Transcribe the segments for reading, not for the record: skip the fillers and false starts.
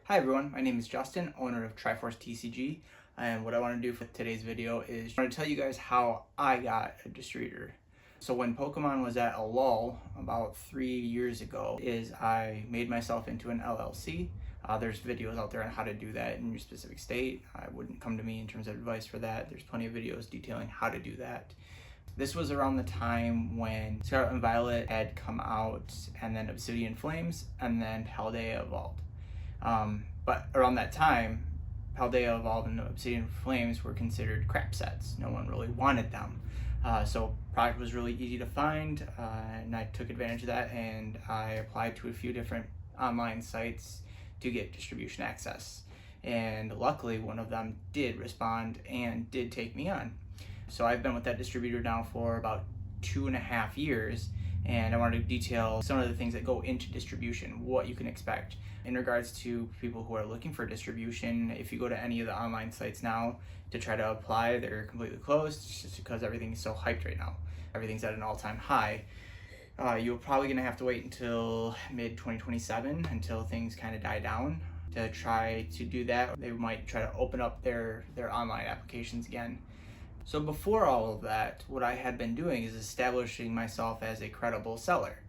Hi everyone, my name is Justin, owner of Triforce TCG, and what I want to do for today's video is I want to tell you guys how I got a distributor. So when Pokemon was at a lull about 3 years ago, I made myself into an LLC. There's videos out there on how to do that in your specific state. I wouldn't come to me in terms of advice for that. There's plenty of videos detailing how to do that. This was around the time when Scarlet and Violet had come out, and then Obsidian Flames, and then Paldea Evolved. But around that time, Paldea Evolved and Obsidian Flames were considered crap sets. No one really wanted them. So product was really easy to find, and I took advantage of that, and I applied to a few different online sites to get distribution access. And luckily, one of them did respond and did take me on. So I've been with that distributor now for about 2.5 years, and I wanted to detail some of the things that go into distribution, what you can expect. In regards to people who are looking for distribution, if you go to any of the online sites now to try to apply, they're completely closed just because everything is so hyped right now. Everything's at an all-time high. You're probably gonna have to wait until mid-2027 until things kind of die down to try to do that. They might try to open up their online applications again. So before all of that, what I had been doing is establishing myself as a credible seller.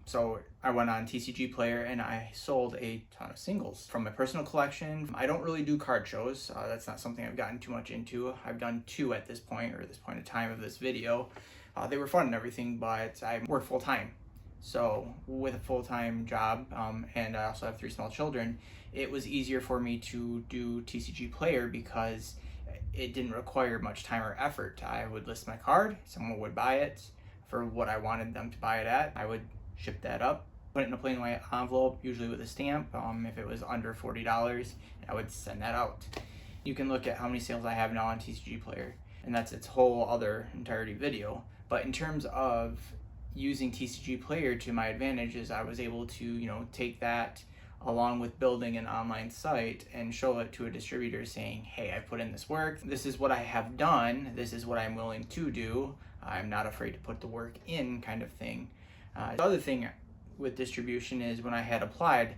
So I went on TCG Player and I sold a ton of singles from my personal collection. I don't really do card shows. That's not something I've gotten too much into. I've done 2 at this point, or this point in time of this video. They were fun and everything, but I work full time. So with a full-time job, and I also have 3 small children, it was easier for me to do TCG Player because it didn't require much time or effort. I would list my card, someone would buy it for what I wanted them to buy it at. I would ship that up, put it in a plain white envelope, usually with a stamp. If it was under $40, I would send that out. You can look at how many sales I have now on TCG Player, and that's its whole other entirety video. But in terms of using TCG Player to my advantages, I was able to, take that along with building an online site and show it to a distributor saying, hey, I put in this work. This is what I have done. This is what I'm willing to do. I'm not afraid to put the work in, kind of thing. The other thing with distribution is when I had applied,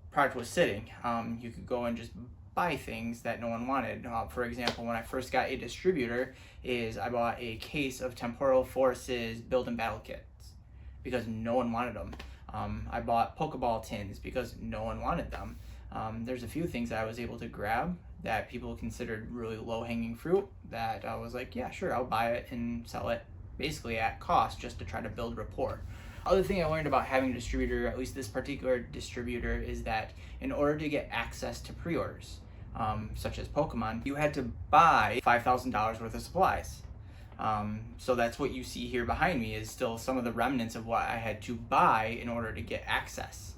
product was sitting. You could go and just buy things that no one wanted. For example, when I first got a distributor, I bought a case of Temporal Forces Build and Battle kits because no one wanted them. I bought Pokeball tins because no one wanted them. There's a few things that I was able to grab that people considered really low-hanging fruit that I was like, yeah, sure, I'll buy it and sell it basically at cost just to try to build rapport. Other thing I learned about having a distributor, at least this particular distributor, is that in order to get access to pre-orders, such as Pokemon, you had to buy $5,000 worth of supplies. So that's what you see here behind me is still some of the remnants of what I had to buy in order to get access.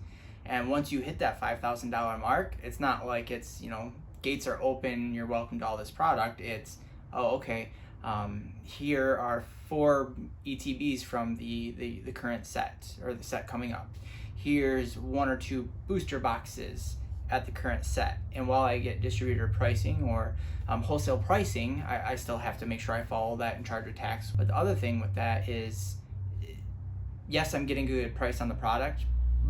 And once you hit that $5,000 mark, it's not like it's, gates are open, you're welcome to all this product. It's, oh, okay, here are 4 ETBs from the current set, or the set coming up. Here's 1 or 2 booster boxes at the current set. And while I get distributor pricing or wholesale pricing, I still have to make sure I follow that and charge a tax. But the other thing with that is, yes, I'm getting a good price on the product,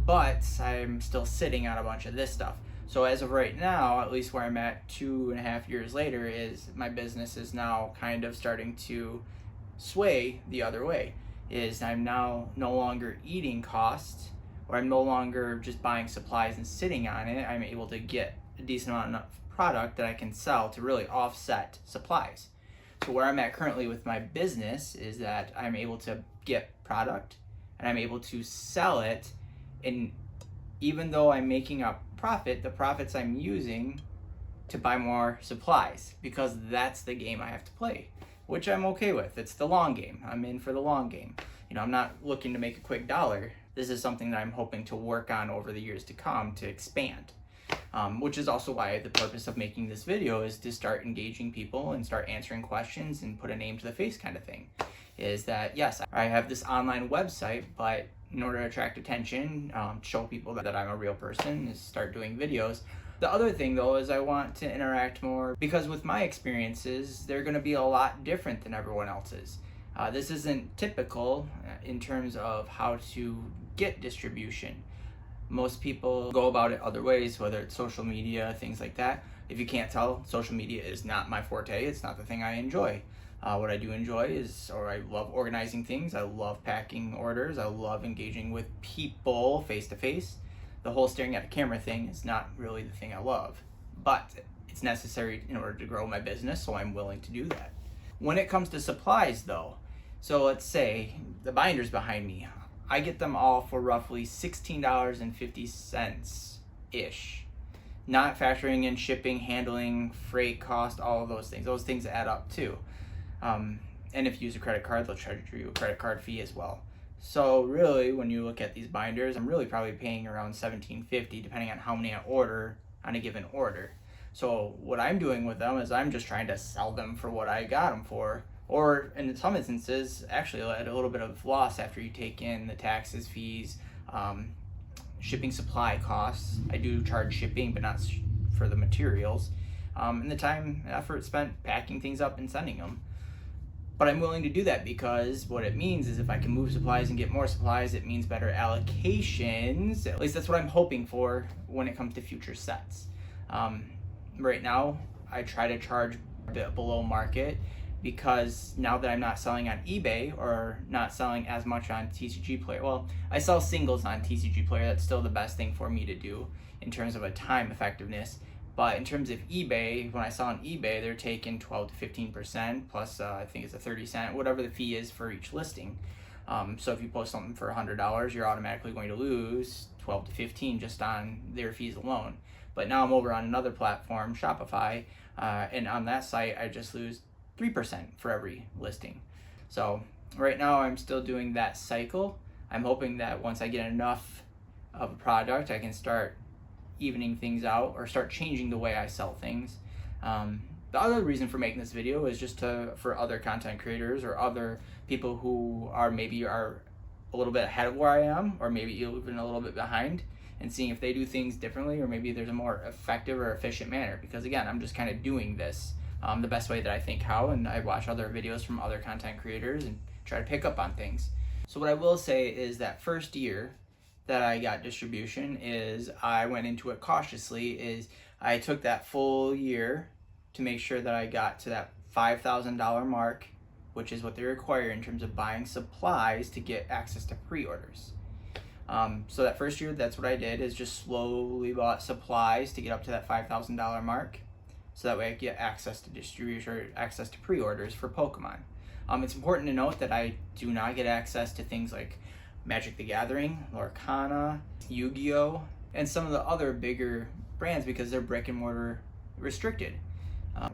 but I'm still sitting on a bunch of this stuff. So as of right now, at least where I'm at 2.5 years later, is my business is now kind of starting to sway the other way. I'm now no longer eating costs, or I'm no longer just buying supplies and sitting on it. I'm able to get a decent amount of product that I can sell to really offset supplies. So where I'm at currently with my business is that I'm able to get product and I'm able to sell it, and even though I'm making a profit, the profits I'm using to buy more supplies, because that's the game I have to play, which I'm okay with. It's the long game. I'm in for the long game. I'm not looking to make a quick dollar. This is something that I'm hoping to work on over the years to come to expand, which is also why the purpose of making this video is to start engaging people and start answering questions and put a name to the face kind of thing. Is that, yes, I have this online website, but in order to attract attention, show people that I'm a real person, is start doing videos. The other thing though is I want to interact more, because with my experiences, they're going to be a lot different than everyone else's. This isn't typical in terms of how to get distribution. Most people go about it other ways, whether it's social media, things like that. If you can't tell, social media is not my forte. It's not the thing I enjoy. What I do enjoy is, or I love organizing things. I love packing orders. I love engaging with people face to face. The whole staring at a camera thing is not really the thing I love, but it's necessary in order to grow my business, so I'm willing to do that. When it comes to supplies though, so let's say the binders behind me, I get them all for roughly $16.50-ish. Not factoring in shipping, handling, freight cost, all of those things. Those things add up too. And if you use a credit card, they'll charge you a credit card fee as well. So really, when you look at these binders, I'm really probably paying around $17.50 depending on how many I order on a given order. So what I'm doing with them is I'm just trying to sell them for what I got them for. Or in some instances, actually at a little bit of loss after you take in the taxes, fees, shipping supply costs. I do charge shipping, but not for the materials. And the time and effort spent packing things up and sending them. But I'm willing to do that because what it means is if I can move supplies and get more supplies, it means better allocations. At least that's what I'm hoping for when it comes to future sets. Right now, I try to charge a bit below market because now that I'm not selling on eBay or not selling as much on TCG Player, well, I sell singles on TCG Player. That's still the best thing for me to do in terms of a time effectiveness. But in terms of eBay, when I sell on eBay, they're taking 12 to 15% plus I think it's a 30 cent, whatever the fee is for each listing. So if you post something for $100, you're automatically going to lose 12 to 15 just on their fees alone. But now I'm over on another platform, Shopify, and on that site, I just lose 3% for every listing. So right now I'm still doing that cycle. I'm hoping that once I get enough of a product, I can start evening things out or start changing the way I sell things. The other reason for making this video is just for other content creators or other people who are a little bit ahead of where I am, or maybe even a little bit behind, and seeing if they do things differently, or maybe there's a more effective or efficient manner. Because again, I'm just kind of doing this the best way that I think how, and I watch other videos from other content creators and try to pick up on things. So what I will say is that first year that I got distribution is I went into it cautiously. Is I took that full year to make sure that I got to that $5,000 mark, which is what they require in terms of buying supplies to get access to pre-orders. So that first year, that's what I did, is just slowly bought supplies to get up to that $5,000 mark. So that way I get access to distribution or access to pre-orders for Pokemon. It's important to note that I do not get access to things like Magic the Gathering, Lorcana, Yu-Gi-Oh, and some of the other bigger brands because they're brick and mortar restricted.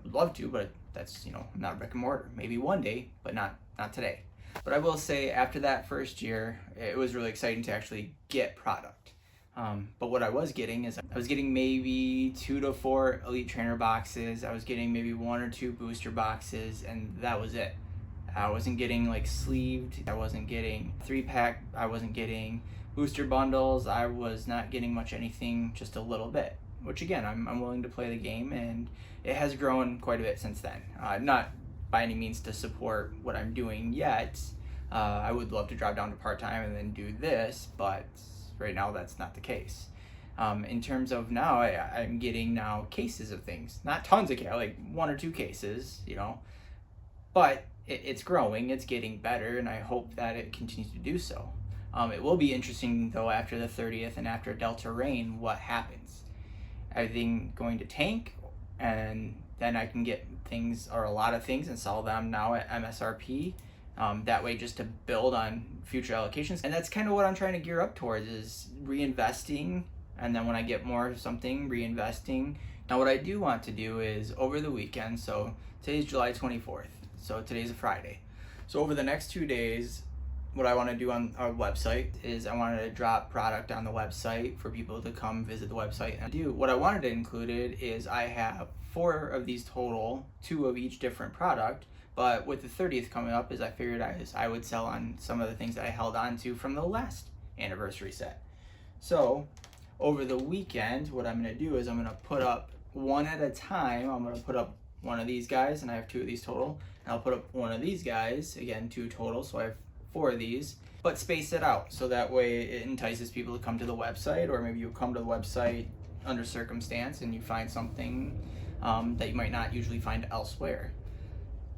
Would love to, but that's, not brick and mortar. Maybe one day, but not today. But I will say after that first year, it was really exciting to actually get product. But what I was getting is I was getting maybe 2 to 4 Elite Trainer boxes. I was getting maybe 1 or 2 booster boxes, and that was it. I wasn't getting like sleeved. I wasn't getting 3-pack. I wasn't getting booster bundles. I was not getting much anything, just a little bit. Which again, I'm willing to play the game, and it has grown quite a bit since then. Not by any means to support what I'm doing yet. I would love to drop down to part-time and then do this, but right now that's not the case. In terms of now, I'm getting now cases of things. Not tons of cases, like 1 or 2 cases, but it's growing, it's getting better, and I hope that it continues to do so. It will be interesting though after the 30th and after Delta Rain, what happens. Everything going to tank, and then I can get things, or a lot of things, and sell them now at MSRP. That way just to build on future allocations. And that's kind of what I'm trying to gear up towards, is reinvesting, and then when I get more of something, reinvesting. Now what I do want to do is over the weekend, so today's July 24th, so today's a Friday. So over the next 2 days, what I want to do on our website is I wanted to drop product on the website for people to come visit the website and do. What I wanted to include is I have 4 of these total, 2 of each different product, but with the 30th coming up, I figured I would sell on some of the things that I held on to from the last anniversary set. So over the weekend, what I'm going to do is I'm going to put up one at a time. I'm going to put up one of these guys, and I have 2 of these total, and I'll put up one of these guys, again 2 total, so I have 4 of these, but space it out so that way it entices people to come to the website, or maybe you come to the website under circumstance and you find something that you might not usually find elsewhere.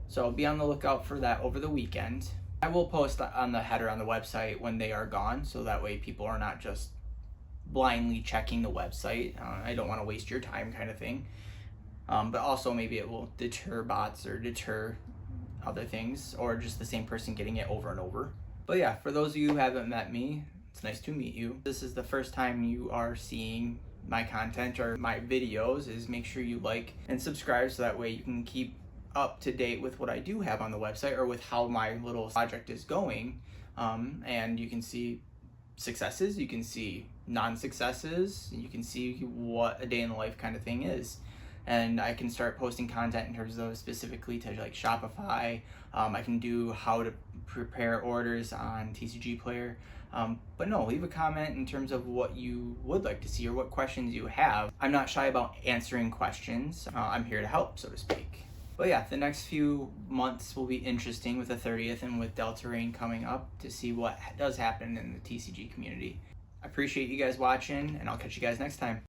So be on the lookout for that over the weekend. I will post on the header on the website when they are gone, so that way people are not just blindly checking the website. I don't want to waste your time, kind of thing. But also maybe it will deter bots or deter other things, or just the same person getting it over and over. But yeah, for those of you who haven't met me, it's nice to meet you. This is the first time you are seeing my content or my videos, is make sure you like and subscribe so that way you can keep up to date with what I do have on the website, or with how my little project is going. And you can see successes, you can see non-successes, you can see what a day in the life kind of thing is. And I can start posting content in terms of specifically to like Shopify. I can do how to prepare orders on TCG Player. But no, leave a comment in terms of what you would like to see or what questions you have. I'm not shy about answering questions. I'm here to help, so to speak. But yeah, the next few months will be interesting with the 30th and with Delta Rain coming up, to see what does happen in the TCG community. I appreciate you guys watching, and I'll catch you guys next time.